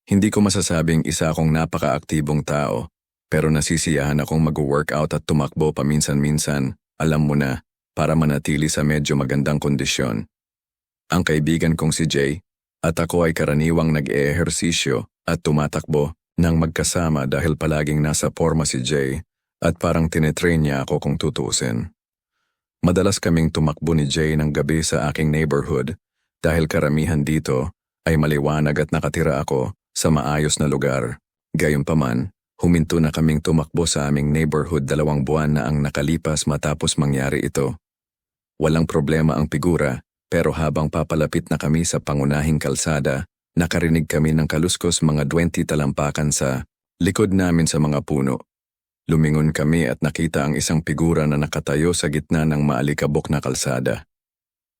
Hindi ko masasabing isa akong napaka-aktibong tao, pero nasisiyahan akong mag-workout at tumakbo paminsan-minsan, alam mo na, para manatili sa medyo magandang kondisyon. Ang kaibigan kong si Jay, at ako ay karaniwang nag-eehersisyo at tumatakbo nang magkasama dahil palaging nasa forma si Jay at parang tinetrain niya ako kung tutuusin. Madalas kaming tumakbo ni Jay ng gabi sa aking neighborhood dahil karamihan dito ay maliwanag at nakatira ako sa maayos na lugar. Gayunpaman, huminto na kaming tumakbo sa aming neighborhood 2 buwan na ang nakalipas matapos mangyari ito. Walang problema ang figura, pero habang papalapit na kami sa pangunahing kalsada, nakarinig kami ng kaluskos mga 20 talampakan sa likod namin sa mga puno. Lumingon kami at nakita ang isang figura na nakatayo sa gitna ng maalikabok na kalsada.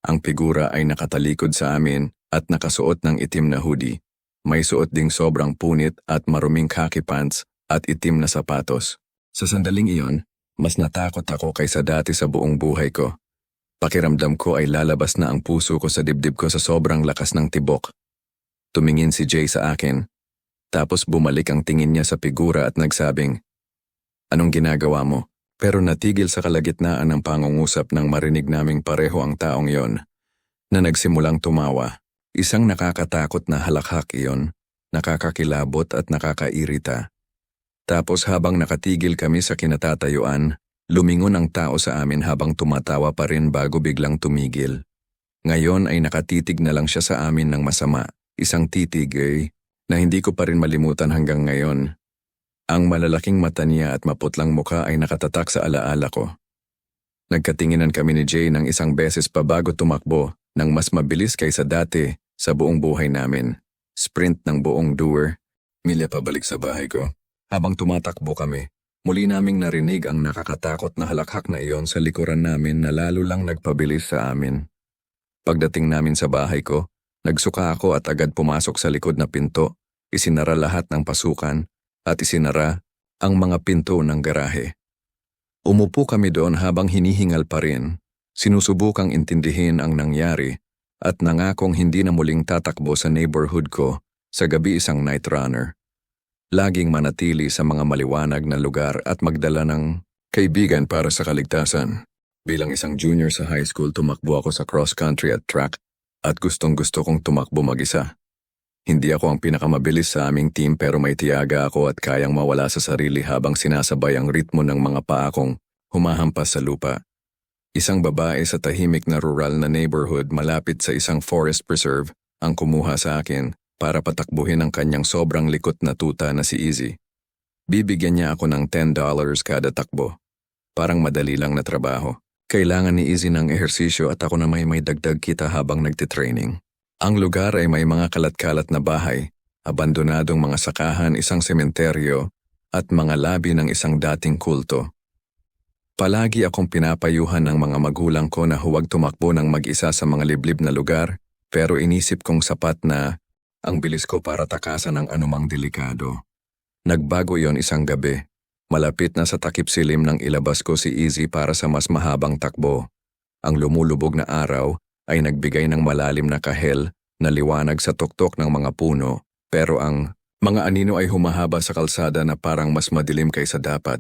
Ang figura ay nakatalikod sa amin at nakasuot ng itim na hoodie. May suot ding sobrang punit at maruming khaki pants at itim na sapatos. Sa sandaling iyon, mas natakot ako kaysa dati sa buong buhay ko. Pakiramdam ko ay lalabas na ang puso ko sa dibdib ko sa sobrang lakas ng tibok. Tumingin si Jay sa akin, tapos bumalik ang tingin niya sa figura at nagsabing, "Anong ginagawa mo?" Pero natigil sa kalagitnaan ng pangungusap nang marinig naming pareho ang taong yon, na nagsimulang tumawa. Isang nakakatakot na halakhak iyon, nakakakilabot at nakakairita. Tapos habang nakatigil kami sa kinatatayuan, lumingon ang tao sa amin habang tumatawa pa rin bago biglang tumigil. Ngayon ay nakatitig na lang siya sa amin ng masama, isang titig na hindi ko pa rin malimutan hanggang ngayon. Ang malalaking mata niya at maputlang mukha ay nakatatak sa alaala ko. Nagkatinginan kami ni Jay ng isang beses pa bago tumakbo ng mas mabilis kaysa dati sa buong buhay namin. Sprint ng buong doer, milya pabalik sa bahay ko. Habang tumatakbo kami, muli naming narinig ang nakakatakot na halakhak na iyon sa likuran namin na lalo lang nagpabilis sa amin. Pagdating namin sa bahay ko, nagsuka ako at agad pumasok sa likod na pinto, isinara lahat ng pasukan, at isinara ang mga pinto ng garahe. Umupo kami doon habang hinihingal pa rin, sinusubukang intindihin ang nangyari at nangakong hindi na muling tatakbo sa neighborhood ko sa gabi isang night runner. Laging manatili sa mga maliwanag na lugar at magdala ng kaibigan para sa kaligtasan. Bilang isang junior sa high school, tumakbo ako sa cross country at track at gustong-gusto kong tumakbo mag-isa. Hindi ako ang pinakamabilis sa aming team pero may tiyaga ako at kayang mawala sa sarili habang sinasabay ang ritmo ng mga paa kong humahampas sa lupa. Isang babae sa tahimik na rural na neighborhood malapit sa isang forest preserve ang kumuha sa akin para patakbuhin ang kanyang sobrang likot na tuta na si Izzy. Bibigyan niya ako ng $10 kada takbo. Parang madali lang na trabaho. Kailangan ni Izzy ng ehersisyo at ako na may dagdag kita habang nagtitraining. Ang lugar ay may mga kalat-kalat na bahay, abandonadong mga sakahan, isang sementeryo, at mga labi ng isang dating kulto. Palagi akong pinapayuhan ng mga magulang ko na huwag tumakbo ng mag-isa sa mga liblib na lugar, pero inisip kong sapat na ang bilis ko para takasan ang anumang delikado. Nagbago iyon isang gabi. Malapit na sa takip silim nang ilabas ko si Izzy para sa mas mahabang takbo. Ang lumulubog na araw ay nagbigay ng malalim na kahel na liwanag sa tuktok ng mga puno, pero ang mga anino ay humahaba sa kalsada na parang mas madilim kaysa dapat.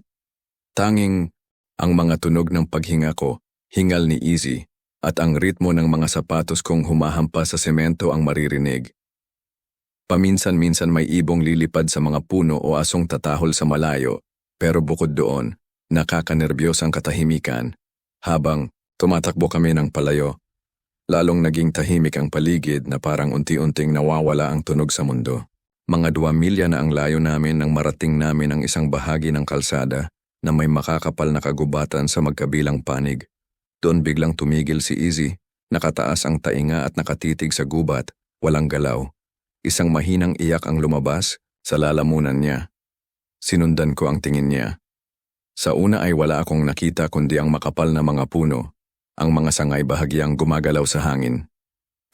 Tanging ang mga tunog ng paghinga ko, hingal ni Izzy, at ang ritmo ng mga sapatos kong humahampas sa semento ang maririnig. Paminsan-minsan may ibong lilipad sa mga puno o asong tatahol sa malayo, pero bukod doon, nakakanerbiyos ang katahimikan. Habang tumatakbo kami ng palayo, lalong naging tahimik ang paligid na parang unti-unting nawawala ang tunog sa mundo. Mga 2 milya na ang layo namin nang marating namin ang isang bahagi ng kalsada na may makakapal na kagubatan sa magkabilang panig. Doon biglang tumigil si Izzy, nakataas ang tainga at nakatitig sa gubat, walang galaw. Isang mahinang iyak ang lumabas sa lalamunan niya. Sinundan ko ang tingin niya. Sa una ay wala akong nakita kundi ang makapal na mga puno, ang mga sangay bahagyang gumagalaw sa hangin.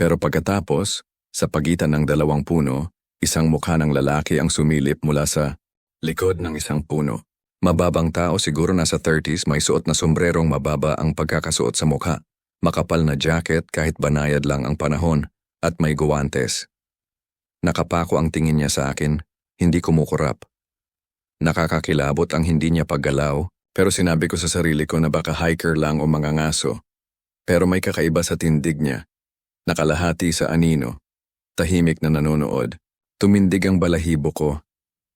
Pero pagkatapos, sa pagitan ng 2 puno, isang mukha ng lalaki ang sumilip mula sa likod ng isang puno. Mababang tao, siguro nasa 30s, may suot na sombrerong mababa ang pagkakasuot sa mukha, makapal na jacket kahit banayad lang ang panahon, at may guwantes. Nakapako ang tingin niya sa akin, hindi kumukurap. Nakakakilabot ang hindi niya paggalaw, pero sinabi ko sa sarili ko na baka hiker lang o mangangaso. Pero may kakaiba sa tindig niya. Nakalahati sa anino. Tahimik na nanonood. Tumindig ang balahibo ko.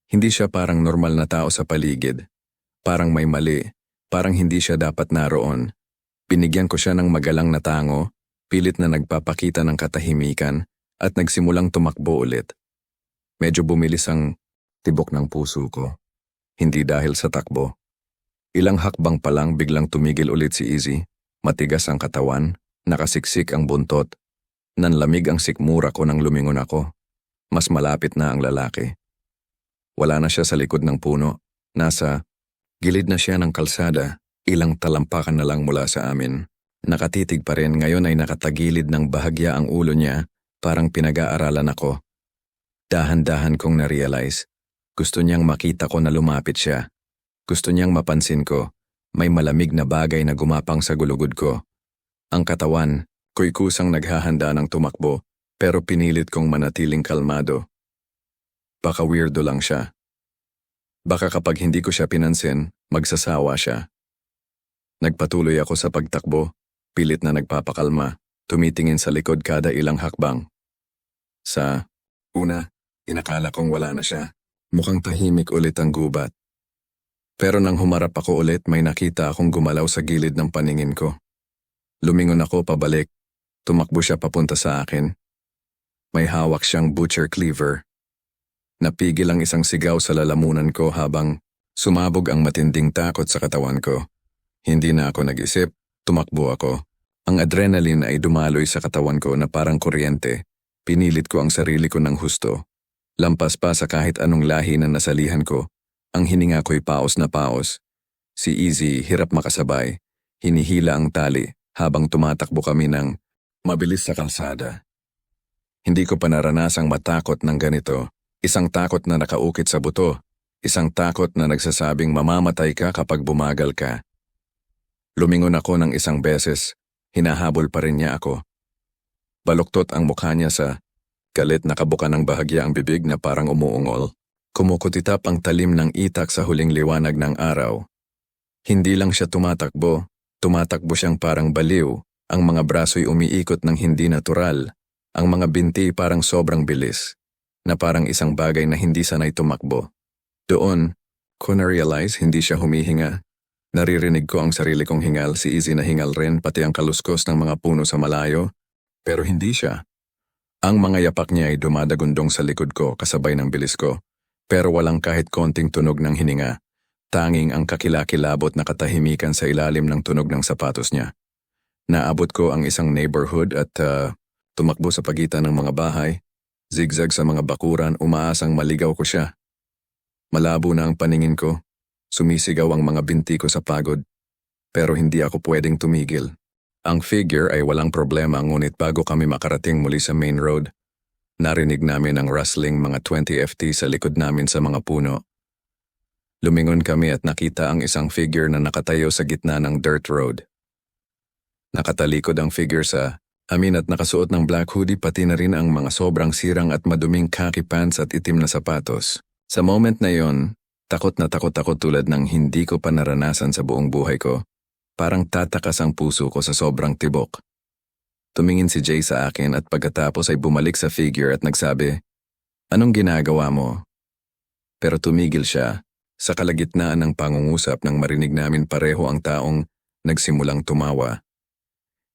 Hindi siya parang normal na tao sa paligid. Parang may mali. Parang hindi siya dapat naroon. Binigyan ko siya ng magalang na tango, pilit na nagpapakita ng katahimikan, at nagsimulang tumakbo ulit. Medyo bumilis ang tibok ng puso ko. Hindi dahil sa takbo. Ilang hakbang pa lang biglang tumigil ulit si Izzy. Matigas ang katawan, nakasiksik ang buntot. Nanlamig ang sikmura ko nang lumingon ako. Mas malapit na ang lalaki. Wala na siya sa likod ng puno. Nasa gilid na siya ng kalsada. Ilang talampakan na lang mula sa amin. Nakatitig pa rin, ngayon ay nakatagilid ng bahagya ang ulo niya, parang pinag-aaralan ako. Dahan-dahan kong na-realize. Gusto niyang makita ko na lumapit siya. Gusto niyang mapansin ko. May malamig na bagay na gumapang sa gulugod ko. Ang katawan, ko'y kusang naghahanda ng tumakbo, pero pinilit kong manatiling kalmado. Baka weirdo lang siya. Baka kapag hindi ko siya pinansin, magsasawa siya. Nagpatuloy ako sa pagtakbo, pilit na nagpapakalma, tumitingin sa likod kada ilang hakbang. Sa una, inakala kong wala na siya. Mukhang tahimik ulit ang gubat. Pero nang humarap ako ulit, may nakita akong gumalaw sa gilid ng paningin ko. Lumingon ako pabalik. Tumakbo siya papunta sa akin. May hawak siyang butcher cleaver. Napigil ang isang sigaw sa lalamunan ko habang sumabog ang matinding takot sa katawan ko. Hindi na ako nag-isip, tumakbo ako. Ang adrenaline ay dumaloy sa katawan ko na parang kuryente. Pinilit ko ang sarili ko ng husto. Lampas pa sa kahit anong lahi na nasalihan ko. Ang hininga ko'y paos na paos. Si Izzy hirap makasabay. Hinihila ang tali habang tumatakbo kami ng mabilis sa kalsada. Hindi ko pa naranasang matakot ng ganito. Isang takot na nakaukit sa buto. Isang takot na nagsasabing mamamatay ka kapag bumagal ka. Lumingon ako ng isang beses. Hinahabol pa rin niya ako. Baluktot ang mukha niya sa galit, nakabuka ng bahagya ang bibig na parang umuungol. Kumukutitap ang talim ng itak sa huling liwanag ng araw. Hindi lang siya tumatakbo siyang parang baliw. Ang mga braso'y umiikot ng hindi natural. Ang mga binti parang sobrang bilis, na parang isang bagay na hindi sanay tumakbo. Doon, ko na-realize hindi siya humihinga. Naririnig ko ang sarili kong hingal, si Izzy na hingal rin, pati ang kaluskos ng mga puno sa malayo. Pero hindi siya. Ang mga yapak niya ay dumadagundong sa likod ko kasabay ng bilis ko, pero walang kahit konting tunog ng hininga. Tanging ang kakilakilabot na katahimikan sa ilalim ng tunog ng sapatos niya. Naabot ko ang isang neighborhood at tumakbo sa pagitan ng mga bahay. Zigzag sa mga bakuran, umaasang maligaw ko siya. Malabo na ang paningin ko. Sumisigaw ang mga binti ko sa pagod. Pero hindi ako pwedeng tumigil. Ang figure ay walang problema, ngunit bago kami makarating muli sa main road, narinig namin ang rustling mga 20 FT sa likod namin sa mga puno. Lumingon kami at nakita ang isang figure na nakatayo sa gitna ng dirt road. Nakatalikod ang figure sa amin at nakasuot ng black hoodie, pati na rin ang mga sobrang sirang at maduming khaki pants at itim na sapatos. Sa moment na yon, takot na takot ako tulad ng hindi ko pa naranasan sa buong buhay ko. Parang tatakas ang puso ko sa sobrang tibok. Tumingin si Jay sa akin at pagkatapos ay bumalik sa figure at nagsabi, "Anong ginagawa mo?" Pero tumigil siya. Sa kalagitnaan ng pangungusap nang marinig namin pareho ang taong nagsimulang tumawa.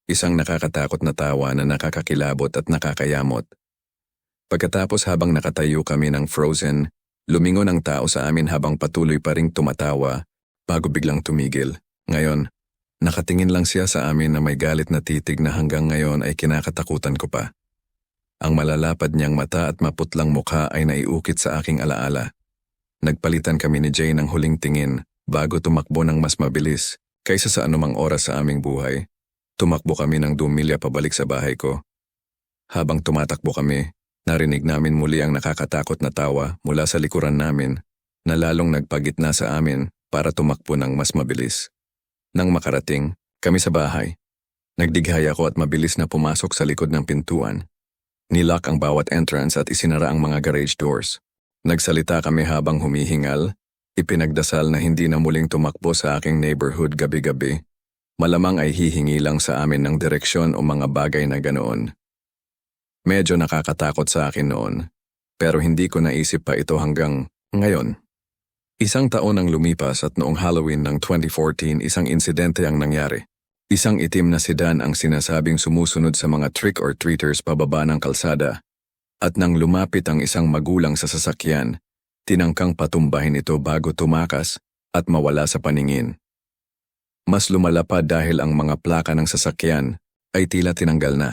Isang nakakatakot na tawa na nakakakilabot at nakakayamot. Pagkatapos habang nakatayo kami ng frozen, lumingon ang tao sa amin habang patuloy pa ring tumatawa bago biglang tumigil. Ngayon, nakatingin lang siya sa amin na may galit na titig na hanggang ngayon ay kinakatakutan ko pa. Ang malalapad niyang mata at maputlang mukha ay naiukit sa aking alaala. Nagpalitan kami ni Jay ng huling tingin bago tumakbo ng mas mabilis kaysa sa anumang oras sa aming buhay. Tumakbo kami ng 2 milya pabalik sa bahay ko. Habang tumatakbo kami, narinig namin muli ang nakakatakot na tawa mula sa likuran namin na lalong nagpagitna sa amin para tumakbo ng mas mabilis. Nang makarating kami sa bahay, nagdighay ako at mabilis na pumasok sa likod ng pintuan. Nilock ang bawat entrance at isinara ang mga garage doors. Nagsalita kami habang humihingal, ipinagdasal na hindi na muling tumakbo sa aking neighborhood gabi-gabi. Malamang ay hihingi lang sa amin ng direksyon o mga bagay na ganoon. Medyo nakakatakot sa akin noon, pero hindi ko naisip pa ito hanggang ngayon. Isang taon ang lumipas at noong Halloween ng 2014 isang insidente ang nangyari. Isang itim na sedan ang sinasabing sumusunod sa mga trick-or-treaters pababa ng kalsada. At nang lumapit ang isang magulang sa sasakyan, tinangkang patumbahin ito bago tumakas at mawala sa paningin. Mas lumala pa dahil ang mga plaka ng sasakyan ay tila tinanggal na.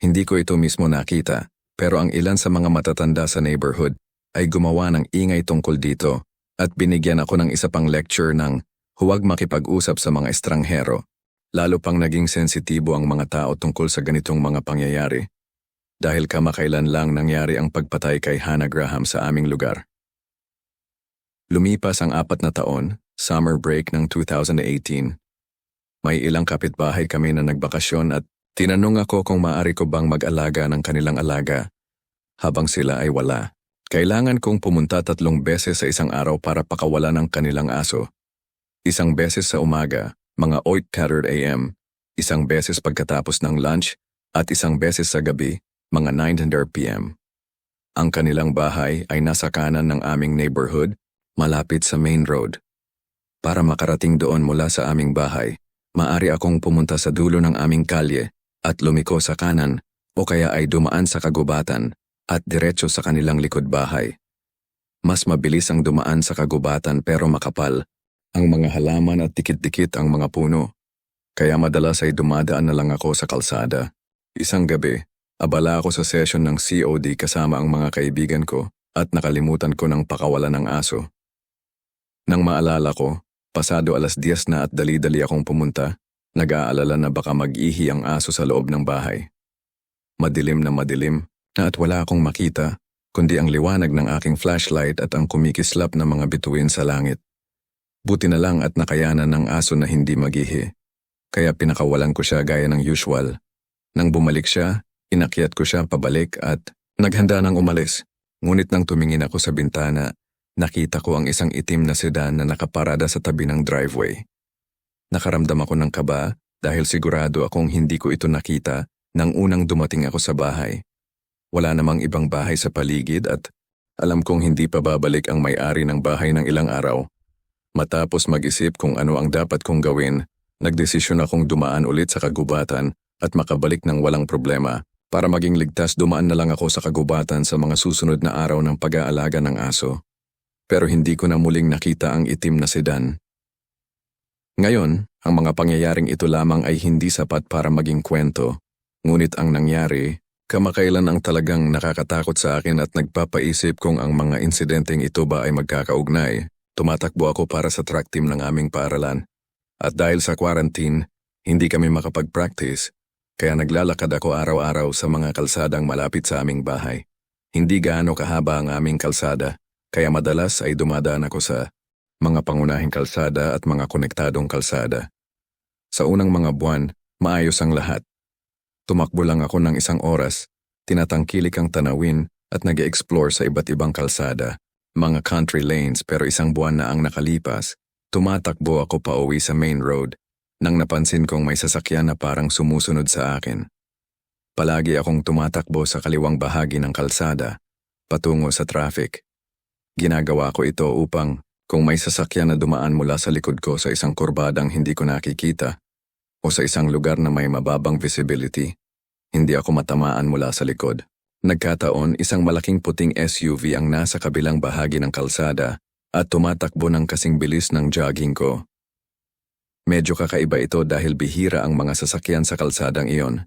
Hindi ko ito mismo nakita, pero ang ilan sa mga matatanda sa neighborhood ay gumawa ng ingay tungkol dito at binigyan ako ng isa pang lecture ng huwag makipag-usap sa mga estranghero. Lalo pang naging sensitibo ang mga tao tungkol sa ganitong mga pangyayari. Dahil kamakailan lang nangyari ang pagpatay kay Hannah Graham sa aming lugar. Lumipas ang 4 na taon, summer break ng 2018. May ilang kapitbahay kami na nagbakasyon at tinanong ako kung maaari ko bang mag-alaga ng kanilang alaga habang sila ay wala. Kailangan kong pumunta 3 beses sa isang araw para pakawala ng kanilang aso. Isang beses sa umaga, mga 8:30 AM, isang beses pagkatapos ng lunch, at isang beses sa gabi, mga 9:00 PM. Ang kanilang bahay ay nasa kanan ng aming neighborhood, malapit sa main road. Para makarating doon mula sa aming bahay, maaari akong pumunta sa dulo ng aming kalye at lumiko sa kanan o kaya ay dumaan sa kagubatan at diretso sa kanilang likod bahay. Mas mabilis ang dumaan sa kagubatan pero makapal ang mga halaman at dikit-dikit ang mga puno. Kaya madalas ay dumadaan na lang ako sa kalsada. Isang gabi, abala ako sa session ng COD kasama ang mga kaibigan ko at nakalimutan ko ng pakawala ng aso. Nang maalala ko, pasado 10:00 na at dali-dali akong pumunta, nag-aalala na baka mag-ihi ang aso sa loob ng bahay. Madilim na at wala akong makita, kundi ang liwanag ng aking flashlight at ang kumikislap na mga bituin sa langit. Buti na lang at nakayanan ng aso na hindi mag-ihi, kaya pinakawalan ko siya gaya ng usual. Nang bumalik siya, inakyat ko siya pabalik at naghanda ng umalis. Ngunit nang tumingin ako sa bintana, nakita ko ang isang itim na sedan na nakaparada sa tabi ng driveway. Nakaramdam ako ng kaba dahil sigurado akong hindi ko ito nakita nang unang dumating ako sa bahay. Wala namang ibang bahay sa paligid at alam kong hindi pa babalik ang may-ari ng bahay ng ilang araw. Matapos mag-isip kung ano ang dapat kong gawin, nagdesisyon akong dumaan ulit sa kagubatan at makabalik ng walang problema. Para maging ligtas, dumaan na lang ako sa kagubatan sa mga susunod na araw ng pag-aalaga ng aso. Pero hindi ko na muling nakita ang itim na sedan. Ngayon, ang mga pangyayaring ito lamang ay hindi sapat para maging kwento. Ngunit ang nangyari, kamakailan ang talagang nakakatakot sa akin at nagpapaisip kung ang mga insidenteng ito ba ay magkakaugnay. Tumatakbo ako para sa track team ng aming paaralan. At dahil sa quarantine, hindi kami makapag-practice, kaya naglalakad ako araw-araw sa mga kalsadang malapit sa aming bahay. Hindi gaano kahaba ang aming kalsada, kaya madalas ay dumadaan ako sa mga pangunahing kalsada at mga konektadong kalsada. Sa unang mga buwan, maayos ang lahat. Tumakbo lang ako ng 1 oras, tinatangkilik ang tanawin at nag-explore sa iba't ibang kalsada, mga country lanes, pero 1 buwan na ang nakalipas, tumatakbo ako pauwi sa main road nang napansin kong may sasakyan na parang sumusunod sa akin. Palagi akong tumatakbo sa kaliwang bahagi ng kalsada, patungo sa traffic. Ginagawa ko ito upang kung may sasakyan na dumaan mula sa likod ko sa isang kurbadang hindi ko nakikita o sa isang lugar na may mababang visibility, hindi ako matamaan mula sa likod. Nagkataon, isang malaking puting SUV ang nasa kabilang bahagi ng kalsada at tumatakbo ng kasing bilis ng jogging ko. Medyo kakaiba ito dahil bihira ang mga sasakyan sa kalsadang iyon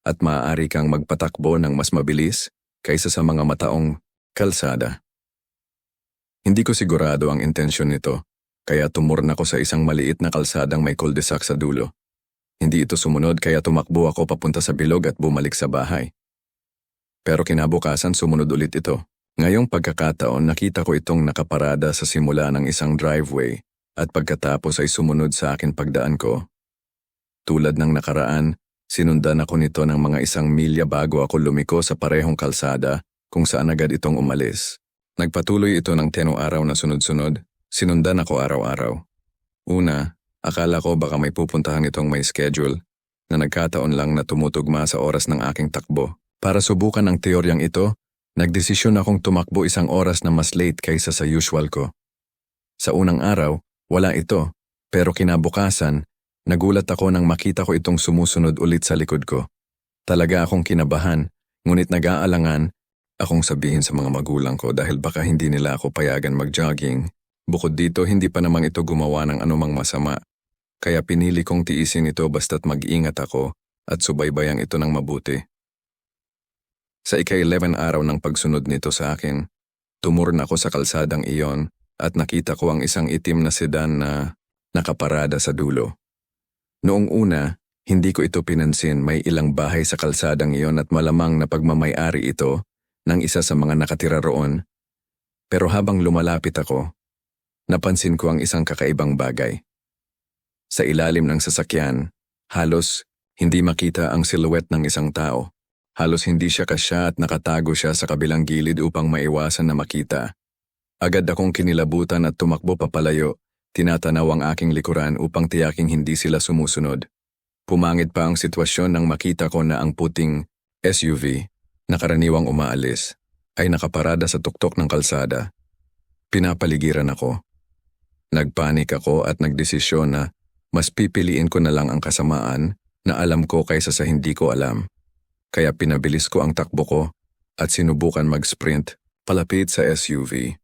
at maaari kang magpatakbo ng mas mabilis kaysa sa mga mataong kalsada. Hindi ko sigurado ang intensyon nito, kaya tumurn ako sa isang maliit na kalsadang may cul-de-sac sa dulo. Hindi ito sumunod kaya tumakbo ako papunta sa bilog at bumalik sa bahay. Pero kinabukasan sumunod ulit ito. Ngayong pagkakataon nakita ko itong nakaparada sa simula ng isang driveway at pagkatapos ay sumunod sa akin pagdaan ko. Tulad ng nakaraan, Sinundan ako nito ng mga 1 milya bago ako lumiko sa parehong kalsada kung saan agad itong umalis. Nagpatuloy ito ng 10 araw na sunod-sunod. Sinundan ako araw-araw. Una, akala ko baka may pupuntahan itong may schedule na nagkataon lang na tumutugma sa oras ng aking takbo. Para subukan ang teoryang ito, nagdesisyon akong tumakbo 1 oras na mas late kaysa sa usual ko. Sa unang araw, wala ito, pero kinabukasan, nagulat ako nang makita ko itong sumusunod ulit sa likod ko. Talaga akong kinabahan, ngunit nag-aalangan akong sabihin sa mga magulang ko dahil baka hindi nila ako payagan mag-jogging. Bukod dito, hindi pa namang ito gumawa ng anumang masama. Kaya pinili kong tiisin ito basta't mag-ingat ako at subaybayan ito ng mabuti. Sa ika-11 araw ng pagsunod nito sa akin, tumurn ako sa kalsadang iyon at nakita ko ang isang itim na sedan na nakaparada sa dulo. Noong una, hindi ko ito pinansin, may ilang bahay sa kalsadang iyon at malamang na pagmamay-ari ito ng isa sa mga nakatira roon. Pero habang lumalapit ako, napansin ko ang isang kakaibang bagay. Sa ilalim ng sasakyan, halos hindi makita ang silhouette ng isang tao. Halos hindi siya kasya at nakatago siya sa kabilang gilid upang maiwasan na makita. Agad akong kinilabutan at tumakbo papalayo, tinatanaw ang aking likuran upang tiyaking hindi sila sumusunod. Pumangit pa ang sitwasyon nang makita ko na ang puting SUV, na karaniwang umaalis, ay nakaparada sa tuktok ng kalsada. Pinapaligiran ako. Nagpanik ako at nagdesisyon na mas pipiliin ko na lang ang kasamaan na alam ko kaysa sa hindi ko alam. Kaya pinabilis ko ang takbo ko at sinubukan mag-sprint palapit sa SUV.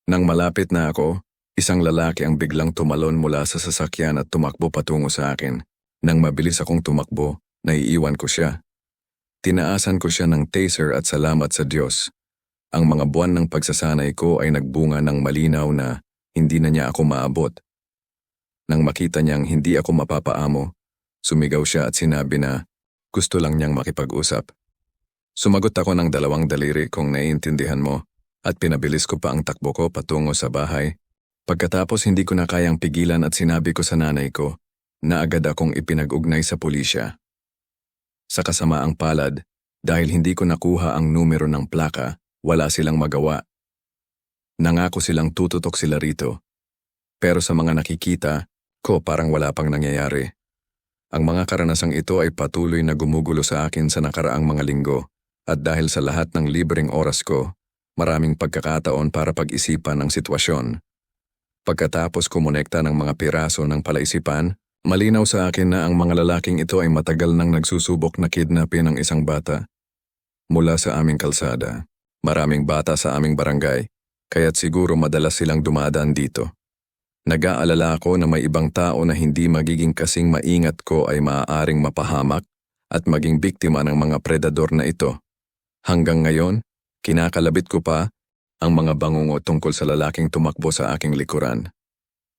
Nang malapit na ako, isang lalaki ang biglang tumalon mula sa sasakyan at tumakbo patungo sa akin. Nang mabilis akong tumakbo, naiiwan ko siya. Tinaasan ko siya ng taser at salamat sa Diyos. Ang mga buwan ng pagsasanay ko ay nagbunga ng malinaw na hindi na niya ako maabot. Nang makita niyang hindi ako mapapaamo, sumigaw siya at sinabi na gusto lang niyang makipag-usap. Sumagot ako ng 2 daliri kung naiintindihan mo at pinabilis ko pa ang takbo ko patungo sa bahay. Pagkatapos hindi ko na kayang pigilan at sinabi ko sa nanay ko na agad akong ipinag-ugnay sa pulisya. Sa kasamaang palad, dahil hindi ko nakuha ang numero ng plaka, wala silang magawa. Nangako silang tututok sila rito. Pero sa mga nakikita ko parang wala pang nangyayari. Ang mga karanasang ito ay patuloy na gumugulo sa akin sa nakaraang mga linggo at dahil sa lahat ng libreng oras ko, maraming pagkakataon para pag-isipan ang sitwasyon. Pagkatapos kumonekta ng mga piraso ng palaisipan, malinaw sa akin na ang mga lalaking ito ay matagal nang nagsusubok na kidnapin ang isang bata. Mula sa aming kalsada, maraming bata sa aming barangay, kaya't siguro madalas silang dumadaan dito. Nag-aalala ako na may ibang tao na hindi magiging kasing maingat ko ay maaaring mapahamak at maging biktima ng mga predador na ito. Hanggang ngayon, kinakalabit ko pa ang mga bangungot tungkol sa lalaking tumakbo sa aking likuran.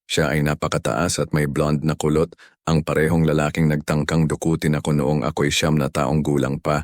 Siya ay napakataas at may blonde na kulot, ang parehong lalaking nagtangkang dukutin ako noong ako'y 9 na taong gulang pa